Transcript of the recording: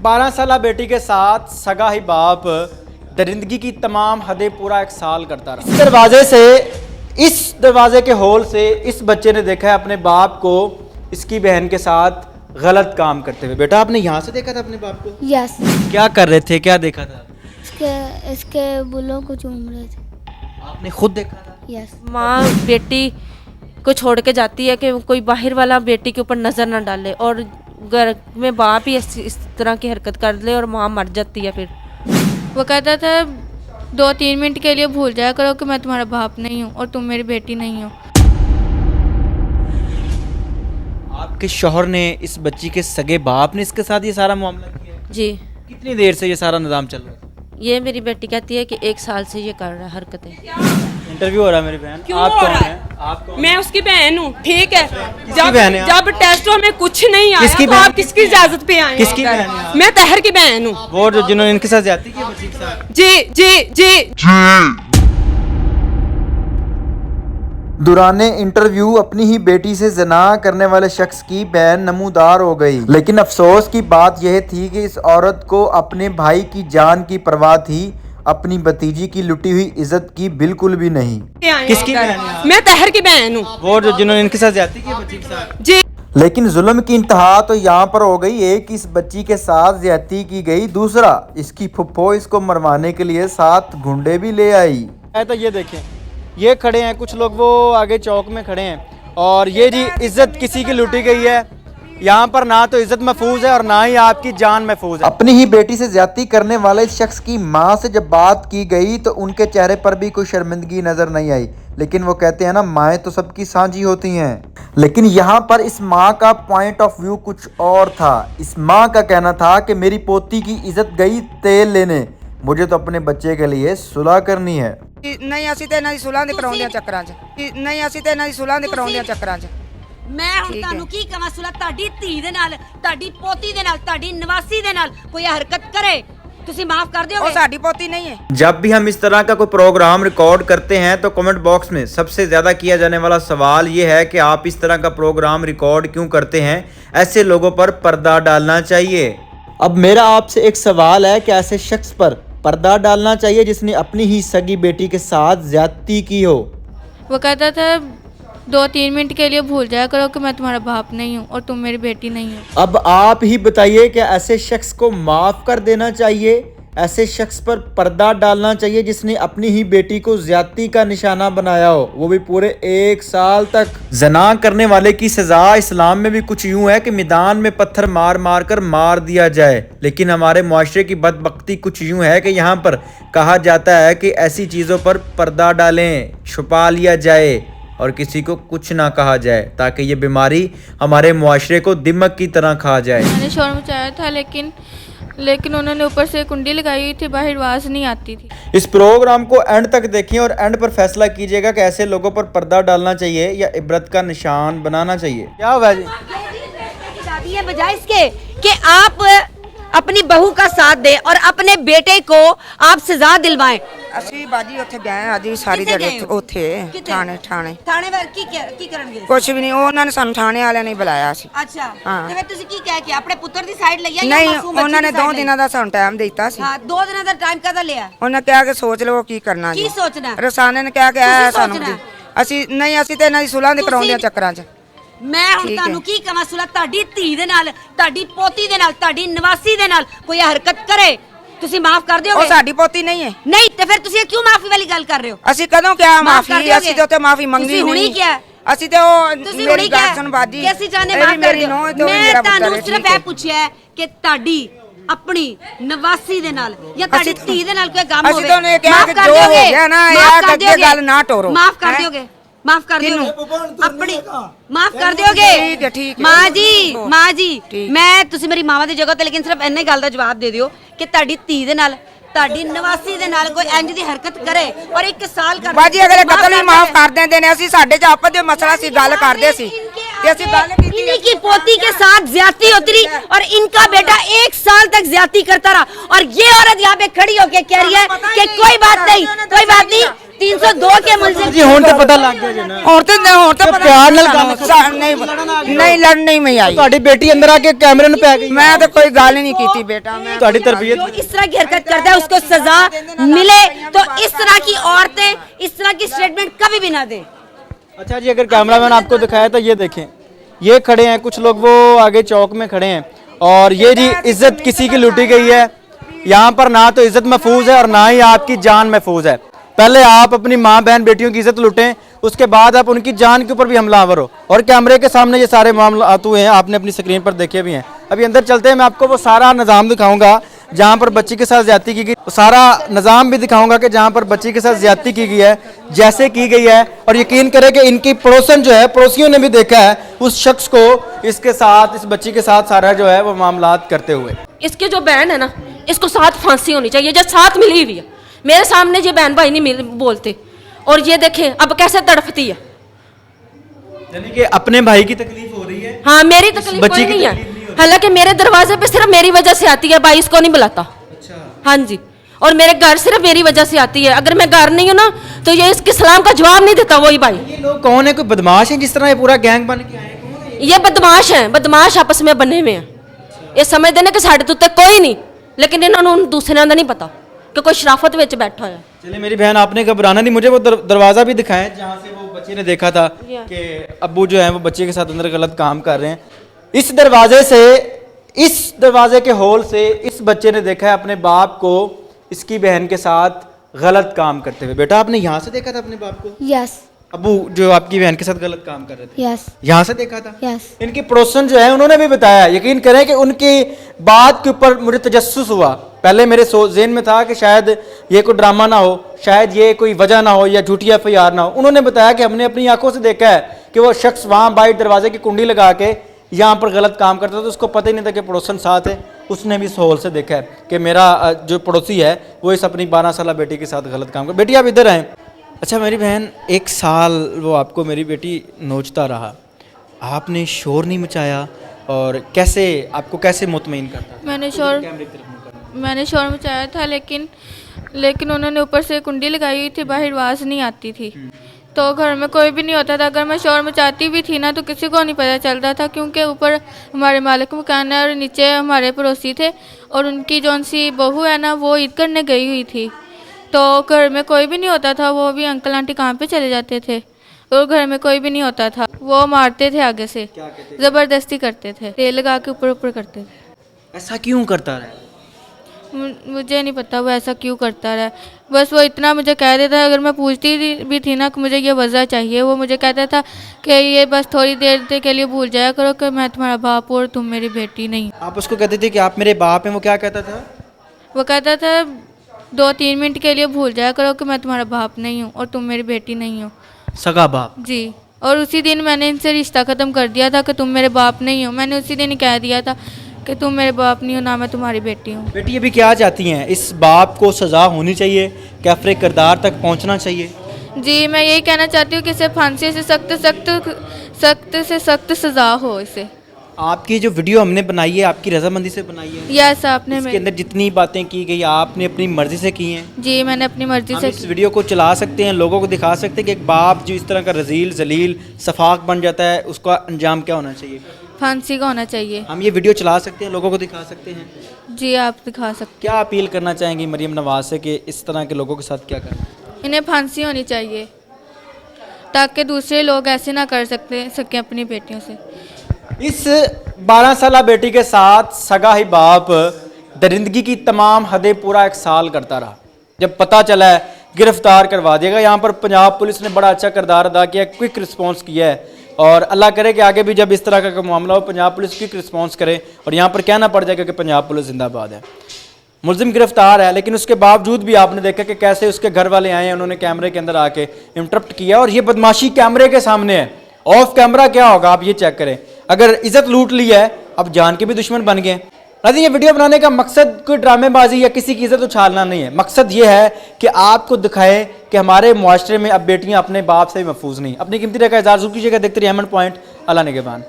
12 साला बेटी के साथ सगा ही बाप दरिंदगी की तमाम हदें पूरा 1 साल करता रहा। इस दरवाजे के होल से इस बच्चे ने देखा है अपने बाप को इसकी बहन के साथ गलत काम करते हुए। बेटा आपने यहाँ से देखा था अपने बाप को? यस। क्या कर रहे थे, क्या देखा था? इसके बुलों को चूम रहे थे। आपने खुद देखा था? यस। माँ बेटी को छोड़ के जाती है कि कोई बाहर वाला बेटी के ऊपर नज़र ना डाले, और घर में बाप ही इस तरह की हरकत कर ले और माँ मर जाती है। फिर वो कहता था 2-3 मिनट के लिए भूल जाया करो कि मैं तुम्हारा बाप नहीं हूँ और तुम मेरी बेटी नहीं हो। आपके शौहर ने इस बच्ची के सगे बाप ने इसके साथ ये सारा मामला किया है? जी। कितनी देर से ये सारा निजाम चल रहा है? ये मेरी बेटी कहती है कि 1 साल से ये कर रहा है हरकतें। इंटरव्यू हो रहा है मेरी बहन। क्यों आप हो कौन रहा हैं? है? आप कौन मैं उसकी बहन हूँ, ठीक है। बहन है आप? जब टेस्टों में कुछ नहीं आया किसकी तो बहन? आप किसकी इजाजत पे आए? किसकी बहन है आप? मैं तहर की बहन हूँ। वो जो जिन्होंने इनके साथ ज्यादती की बच्ची के साथ? जी जी जी। दुराने इंटरव्यू अपनी ही बेटी से जना करने वाले शख्स की बहन नमूदार हो गई। लेकिन अफसोस की बात यह थी कि इस औरत को अपने भाई की जान की परवाह थी, अपनी भतीजी की लुटी हुई इज्जत की बिल्कुल भी नहीं। किसकी बहन है आप? मैं तहर की बहन हूँ। वो जो जिन्होंने इनके साथ ज्यादती की बच्ची के साथ? जी। लेकिन जुल्म की इंतहा तो यहाँ पर हो गई। एक, इस बच्ची के साथ ज्यादती की गई। दूसरा, इसकी फुफ्फो इसको मरवाने के लिए 7 गुंडे भी ले आई। तो ये देखें, ये खड़े हैं कुछ लोग, वो आगे चौक में खड़े हैं, और ये जी इज्जत किसी की लुटी गई है। यहाँ पर ना तो इज्जत महफूज है और ना ही आपकी जान महफूज है। अपनी ही बेटी से ज्यादती करने वाले इस शख्स की माँ से जब बात की गई तो उनके चेहरे पर भी कोई शर्मिंदगी नजर नहीं आई। लेकिन वो कहते हैं ना, माएँ तो सबकी साझी होती हैं। लेकिन यहाँ पर इस माँ का पॉइंट ऑफ व्यू कुछ और था। इस माँ का कहना था कि मेरी पोती की इज्जत गई तेल लेने, मुझे तो अपने बच्चे के लिए सुलह करनी है। नहीं ਅਸੀਂ ਤੇ ਇਹਨਾਂ ਦੀ ਸੁਲਾਹ ਦੇ ਕਰਾਉਂਦੇ ਆ ਚੱਕਰਾਂ 'ਚ ਨਹੀਂ ਅਸੀਂ ਤੇ ਇਹਨਾਂ ਦੀ ਸੁਲਾਹ ਦੇ ਕਰਾਉਂਦੇ ਆ ਚੱਕਰਾਂ 'ਚ ਮੈਂ ਹੁਣ ਤੁਹਾਨੂੰ ਕੀ ਕਹਾਂ, ਸੁਲਾ ਤੁਹਾਡੀ ਧੀ ਦੇ ਨਾਲ, ਤੁਹਾਡੀ ਪੋਤੀ ਦੇ ਨਾਲ, ਤੁਹਾਡੀ ਨਿਵਾਸੀ ਦੇ ਨਾਲ ਕੋਈ ਹਰਕਤ ਕਰੇ ਤੁਸੀਂ ਮਾਫ ਕਰ ਦਿਓਗੇ? ਉਹ ਸਾਡੀ ਪੋਤੀ नहीं है। जब भी हम इस तरह का कोई प्रोग्राम रिकॉर्ड करते हैं तो कमेंट बॉक्स में सबसे ज़्यादा किया जाने वाला सवाल ये है कि आप इस तरह का प्रोग्राम रिकॉर्ड क्यों करते हैं, ऐसे लोगों पर पर्दा डालना चाहिए। अब मेरा आपसे एक सवाल है कि ऐसे शख्स पर पर्दा डालना चाहिए जिसने अपनी ही सगी बेटी के साथ ज्यादती की हो? वो कहता था 2-3 मिनट के लिए भूल जाया करो कि मैं तुम्हारा बाप नहीं हूँ और तुम मेरी बेटी नहीं हो। अब आप ही बताइए कि ऐसे शख्स को माफ कर देना चाहिए, ऐसे शख्स पर पर्दा डालना चाहिए जिसने अपनी ही बेटी को ज्यादती का निशाना बनाया हो, वो भी पूरे 1 साल तक। जना करने वाले की सजा इस्लाम में भी कुछ यूं है कि मैदान में पत्थर मार मार कर मार दिया जाए। लेकिन हमारे मुआशरे की बदबख्ती कुछ यूं है कि यहाँ पर कहा जाता है कि ऐसी चीज़ों पर पर्दा डालें, छुपा लिया जाए और किसी को कुछ ना कहा जाए, ताकि ये बीमारी हमारे मुआशरे को दिमक की तरह खा जाए। मैंने शोर मचाया था लेकिन उन्होंने ऊपर से कुंडी लगाई हुई थी, बाहर आवाज़ नहीं आती थी। इस प्रोग्राम को एंड तक देखें और एंड पर फैसला कीजिएगा कि ऐसे लोगों पर पर्दा डालना चाहिए या इबरत का निशान बनाना चाहिए। क्या हुआ जी? शादी है बजाय इसके कि आप अपनी बहू का साथ दें और अपने बेटे को आप सजा दिलवाएं। ਅਸੀਂ ਬਾਜੀ ਉੱਥੇ ਗਏ ਆ ਜੀ ਸਾਰੀ ਦਿਹਾੜੀ ਉੱਥੇ ਥਾਣੇ ਥਾਣੇ ਵਾਲ ਕੀ ਕਰਨਗੇ? ਕੁਝ ਵੀ ਨਹੀਂ, ਉਹਨਾਂ ਨੇ ਸਾਨੂੰ ਥਾਣੇ ਵਾਲਿਆਂ ਨੇ ਬੁਲਾਇਆ ਸੀ। ਅੱਛਾ, ਹਾਂ। ਤੇ ਫਿਰ ਤੁਸੀਂ ਕੀ ਕਹਿ ਕੇ ਆਪਣੇ ਪੁੱਤਰ ਦੀ ਸਾਈਡ ਲਈ ਆ ਜਾਂ ਨਹੀਂ, ਮਾਸੂਮ ਬੱਚੀ ਉਹਨਾਂ ਨੇ ਦੀ 2 side ਲਈ? ਦਿਨਾਂ ਦਾ ਸਾਨੂੰ ਟਾਈਮ ਦਿੱਤਾ ਸੀ। ਹਾਂ, 2 ਦਿਨਾਂ ਦਾ ਟਾਈਮ ਕਦਾ ਲਿਆ? ਉਹਨਾਂ ਕਿਹਾ ਕਿ ਸੋਚ ਲਵੋ ਕੀ ਕਰਨਾ ਜੀ। ਕੀ ਸੋਚਣਾ? ਰਸਾਨੇ ਨੇ ਕਿਹਾ ਕਿ ਇਹ ਤੁਸੀਂ ਸਾਨੂੰ ਸੋਚਣਾ? ਅਸੀਂ ਨਹੀਂ, ਅਸੀਂ ਤੇ ਇਹਨਾਂ ਦੀ ਸੁਲਾਹ ਦੇ ਕਰਾਉਂਦੇ ਆ ਚੱਕਰਾਂ 'ਚ। ਮੈਂ ਹੁਣ ਠੀਕ ਹੈ। ਤੁਹਾਨੂੰ ਕੀ ਕਹਾਂ, ਸੁਲਾ ਤੁਹਾਡੀ ਧੀ ਦੇ ਨਾਲ, ਤੁਹਾਡੀ ਪੋਤੀ ਦੇ ਨਾਲ, ਤੁਹਾਡੀ ਨਿਵਾਸੀ ਦੇ ਨਾਲ ਕੋਈ ਹਰਕਤ ਕਰੇ ਤੁਸੀਂ ਮਾਫ ਕਰ ਦਿਓਗੇ? ਉਹ ਸਾਡੀ ਪੋਤੀ ਨਹੀਂ ਹੈ। ਨਹੀਂ ਤੇ ਫਿਰ ਤੁਸੀਂ ਕਿਉਂ ਮਾਫੀ ਵਾਲੀ ਗੱਲ ਕਰ ਰਹੇ ਹੋ? ਅਸੀਂ ਕਦੋਂ ਕਿਹਾ ਮਾਫ਼ ਕਰ ਮਾਫੀ? ਦਿਓਗੇ? ਅਸੀਂ ਤੇ ਉੱਥੇ ਮਾਫੀ ਮੰਗੀ ਤੁਸੀਂ ਹੁਣੀ ਨਹੀਂ। ਕਿਹਾ? ਅਸੀਂ ਤੇ ਉਹ ਤੁਸੀਂ ਮੇਰੀ ਹੁਣੀ ਗੱਲ ਕਿਹਾ ਸੁਣ ਬਾਜੀ, ਕਿ ਅਸੀਂ ਚਾਹਨੇ ਇਹ ਮਾਫ ਵੀ ਕਰ ਮੇਰੀ ਦਿਓ। ਨੂੰਹ ਤੇ ਉਹ ਵੀ ਮੈਂ ਮੇਰਾ ਪੁੱਤਰ ਤੁਹਾਨੂੰ ਹੈ, ਸਿਰਫ ਠੀਕ ਹੈ। ਇਹ ਪੁੱਛਿਆ ਹੈ ਕਿ ਤੁਹਾਡੀ ਆਪਣੀ ਨਿਵਾਸੀ ਦੇ ਨਾਲ ਜਾਂ ਤੁਹਾਡੀ ਅਸੀਂ- ਧੀ ਦੇ ਨਾਲ ਕੋਈ ਕੰਮ ਅਸੀਂ ਹੋਵੇ, ਤਾਂ ਉਹਨੇ ਕਿਹਾ ਮਾਫ਼ ਕਿ ਕਰ ਜੋ ਹੋ ਦਿਓਗੇ? ਗਿਆ ਨਾ, ਇਹ ਮਾਫ਼ ਕਰ ਅੱਗੇ ਦਿਓਗੇ? ਗੱਲ ਨਾ ਟੋਰੋ। ਮਾਫ ਕਰ ਹੈਂ? ਦਿਓਗੇ? ਮਾਫ ਕਰ ਕਿਹਨੂੰ? ਦਿਓਗੇ? ਆਪਣੀ ਮਾਫ ਕਰ ਦਿਓਗੇ? ਠੀਕ ਹੈ, ਠੀਕ ਹੈ। ਮਾਂ ਜੀ ਠੀਕ। ਮੈਂ ਤੁਸੀਂ ਮੇਰੀ ਮਾਵਾ ਦੀ ਜਗ੍ਹਾ ਤੇ, ਲੇਕਿਨ ਸਿਰਫ ਇੰਨੇ ਗੱਲ ਦਾ ਜਵਾਬ ਦੇ ਦਿਓ ਕਿ ਤੁਹਾਡੀ ਧੀ ਦੇ ਨਾਲ, ਤੁਹਾਡੀ ਨਿਵਾਸੀ ਦੇ ਨਾਲ ਕੋਈ ਇੰਜ ਦੀ ਹਰਕਤ ਕਰੇ ਔਰ 1 ਸਾਲ ਕਰ ਬਾਜੀ ਅਗਲੇ ਕਤਲ ਹੀ ਮਾਫ ਕਰ ਦਿੰਦੇ ਨੇ। ਅਸੀਂ ਸਾਡੇ ਚ ਆਪਸ ਦੇ ਮਸਲਾ ਸੀ, ਗੱਲ ਕਰਦੇ ਸੀ ਤੇ ਅਸੀਂ ਗੱਲ ਕੀਤੀ। इन्हीं की पोती के साथ ज्यादती होती रही और इनका बेटा 1 साल तक ज्यादती करता रहा और ये औरत यहाँ पे खड़ी होके कह रही है कि कोई बात नहीं, कोई बात नहीं, 302 के मुलजिम जी ਹੁਣ ਤੇ ਪਤਾ ਲੱਗ ਗਿਆ ਜੀ ਨਾ ਹੁਣ ਤੇ ਪਤਾ ਪਿਆਰ ਨਾਲ ਗੱਲ ਨਹੀਂ ਲੜਨ ਨਹੀਂ ਮੈਂ ਆਈ ਤੁਹਾਡੀ ਬੇਟੀ ਅੰਦਰ ਆ ਕੇ ਕੈਮਰੇ ਨੂੰ ਪੈ ਗਈ ਮੈਂ ਤਾਂ ਕੋਈ ਗੱਲ ਨਹੀਂ ਕੀਤੀ बेटा मैं ਤੁਹਾਡੀ ਤਰਬੀਅਤ जो इस तरह की हरकत करता है उसको सजा मिले तो इस तरह की औरतें इस तरह की स्टेटमेंट कभी भी ना दे। अच्छा जी, अगर कैमरामैन आपको दिखाया तो ये देखें, ये खड़े हैं कुछ लोग, वो आगे चौक में खड़े हैं और ये जी इज्जत किसी की लूटी गई है। यहाँ पर ना तो इज्जत महफूज है और ना ही आपकी जान महफूज है। पहले आप अपनी माँ बहन बेटियों की इज्जत लूटें, उसके बाद आप उनकी जान के ऊपर भी हमलावर हो। और कैमरे के सामने ये सारे मामला हुए हैं, आपने अपनी स्क्रीन पर देखे भी हैं। अभी अंदर चलते हैं, मैं आपको वो सारा निज़ाम दिखाऊंगा जहाँ पर बच्ची के साथ ज्यादती की गई, सारा निज़ाम भी दिखाऊंगा कि जहाँ पर बच्ची के साथ ज्यादती की गई है जैसे की गई है। और यकीन करें कि इनकी पड़ोसन जो है, पड़ोसियों ने भी देखा है उस शख्स को इसके साथ, इस बच्ची के साथ सारा जो है वो मामलात करते हुए। इसके जो बहन है ना, इसको साथ फांसी होनी चाहिए, जो साथ मिली हुई है। मेरे सामने ये बहन भाई नहीं बोलते और ये देखें अब कैसे तड़फती है। यानी कि अपने भाई की तकलीफ हो रही है। हाँ, मेरी तकलीफ बच्ची कोई की नहीं तकलीफ नहीं है, हालांकि मेरे दरवाजे पे सिर्फ मेरी वजह से आती है, भाई इसको नहीं बुलाता। अच्छा। हाँ जी, और मेरे घर सिर्फ मेरी वजह से आती है, अगर मैं घर नहीं हूँ ना तो ये इसके सलाम का जवाब नहीं देता वही भाई। ये लोग कौन है, कोई बदमाश है जिस तरह ये पूरा गैंग बन के आए हैं? कौन है? ये बदमाश हैं, बदमाश आपस में बने हुए हैं। ये समझते हैं कि साढ़े तो उत्ते कोई नहीं, लेकिन इन्होंने दूसरे का नहीं पता कि कोई शराफत विच बैठा है। चलिए मेरी बहन, आपने घबराना नहीं, मुझे वो दरवाज़ा भी दिखाएं जहाँ से वो बच्चे ने देखा था कि अब्बू जो है वो बच्चे के साथ अंदर गलत काम कर रहे हैं। इस दरवाजे से, इस दरवाजे के होल से इस बच्चे ने देखा है अपने बाप को इसकी बहन के साथ गलत काम करते हुए। बेटा, आपने यहाँ से देखा था अपने बाप को? यस अब्बू जो आपकी बहन के साथ गलत काम कर रहे थे, यस यहाँ से देखा था? यस इनके पड़ोसन जो है उन्होंने भी बताया। यकीन करें कि उनकी बात के ऊपर मुझे तजस्सुस हुआ। पहले मेरे ज़हन में था कि शायद ये कोई ड्रामा ना हो, शायद ये कोई वजह ना हो या झूठी FIR ना हो। उन्होंने बताया कि हमने अपनी आंखों से देखा है कि वो शख्स वहाँ बाहर दरवाजे की कुंडी लगा के यहाँ पर गलत काम करता था, तो उसको पता ही नहीं था कि पड़ोसन साथ है। उसने भी इस होल से देखा है कि मेरा जो पड़ोसी है वो इस अपनी 12 साल बेटी के साथ गलत काम कर। बेटी आप इधर आएँ। अच्छा मेरी बहन, 1 साल वो आपको मेरी बेटी नोचता रहा, आपने शोर नहीं मचाया और कैसे आपको कैसे मुतमईन करता? मैंने शोर मचाया था, लेकिन उन्होंने ऊपर से कुंडी लगाई हुई थी, बाहर आवाज़ नहीं आती थी, तो घर में कोई भी नहीं होता था। अगर मैं शोर मचाती भी थी ना तो किसी को नहीं पता चलता था, क्योंकि ऊपर हमारे मालिक मकान है और नीचे हमारे पड़ोसी थे और उनकी जौन सी बहू है ना वो ईद करने गई हुई थी, तो घर में कोई भी नहीं होता था। वो भी अंकल आंटी काम पे चले जाते थे और घर में कोई भी नहीं होता था। वो मारते थे आगे से, ज़बरदस्ती करते थे, तेल लगा के ऊपर ऊपर करते थे। ऐसा क्यों करता रहा? मुझे नहीं पता वो ऐसा क्यों करता रहा, बस वो इतना मुझे कह देता है। अगर मैं पूछती भी थी ना कि मुझे ये वजह चाहिए, वो मुझे कहता था कि ये बस थोड़ी देर के लिए भूल जाया करो कि मैं तुम्हारा बाप हूँ और तुम मेरी बेटी नहीं। आप उसको कहते थे कि आप मेरे बाप हैं, वो क्या कहता था? वो कहता था 2-3 मिनट के लिए भूल जाया करो कि मैं तुम्हारा बाप नहीं हूँ और तुम मेरी बेटी नहीं हो। सगा बाप? जी। और उसी दिन मैंने इनसे रिश्ता ख़त्म कर दिया था कि तुम मेरे बाप नहीं हो। मैंने उसी दिन ही कह दिया था कि तुम मेरे बाप नहीं हो, ना मैं तुम्हारी बेटी हूँ। बेटी अभी क्या चाहती हैं? इस बाप को सज़ा होनी चाहिए, कैफरे किरदार तक पहुँचना चाहिए? जी, मैं यही कहना चाहती हूँ कि इसे फांसी से सख्त सज़ा हो इसे। आपकी जो वीडियो हमने बनाई है आपकी रजामंदी से बनाई है? यस, आपने इसके अंदर जितनी बातें की गई आपने अपनी मर्जी से की हैं? जी, मैंने अपनी मर्जी हम से इस वीडियो को चला सकते हैं, लोगों को दिखा सकते हैं कि एक बाप जो इस तरह का रजील जलील सफाक बन जाता है उसका अंजाम क्या होना चाहिए? फांसी का होना चाहिए। हम ये वीडियो चला सकते हैं, लोगों को दिखा सकते हैं? जी, आप दिखा सकते क्या अपील करना चाहेंगी मरियम नवाज से कि इस तरह के लोगों के साथ क्या करें? इन्हें फांसी होनी चाहिए ताकि दूसरे लोग ऐसे ना कर सकें अपनी बेटियों से। इस 12 साल बेटी के साथ सगा ही बाप दरिंदगी की तमाम हदें पूरा 1 साल करता रहा। जब पता चला है गिरफ्तार करवा देगा। यहाँ पर पंजाब पुलिस ने बड़ा अच्छा किरदार अदा किया, क्विक रिस्पांस किया है और अल्लाह करे कि आगे भी जब इस तरह का मामला हो पंजाब पुलिस क्विक रिस्पांस करे और यहाँ पर कहना पड़ जाएगा कि पंजाब पुलिस जिंदाबाद है। मुलजिम गिरफ्तार है, लेकिन उसके बावजूद भी आपने देखा कि कैसे उसके घर वाले आए हैं, उन्होंने कैमरे के अंदर आके इंटरप्ट किया और ये बदमाशी कैमरे के सामने है। ऑफ कैमरा क्या होगा आप ये चेक करें। अगर इज्जत लूट ली है, अब जान के भी दुश्मन बन गए। अरे ये वीडियो बनाने का मकसद कोई ड्रामेबाजी या किसी की इज्जत उछालना नहीं है। मकसद ये है कि आपको दिखाएं कि हमारे मुआशरे में अब बेटियां अपने बाप से भी महफूज नहीं। अपनी कीमती रखा इज़हार कीजिएगा। देखते रहिए अमन पॉइंट। अल्लाह निगहबान।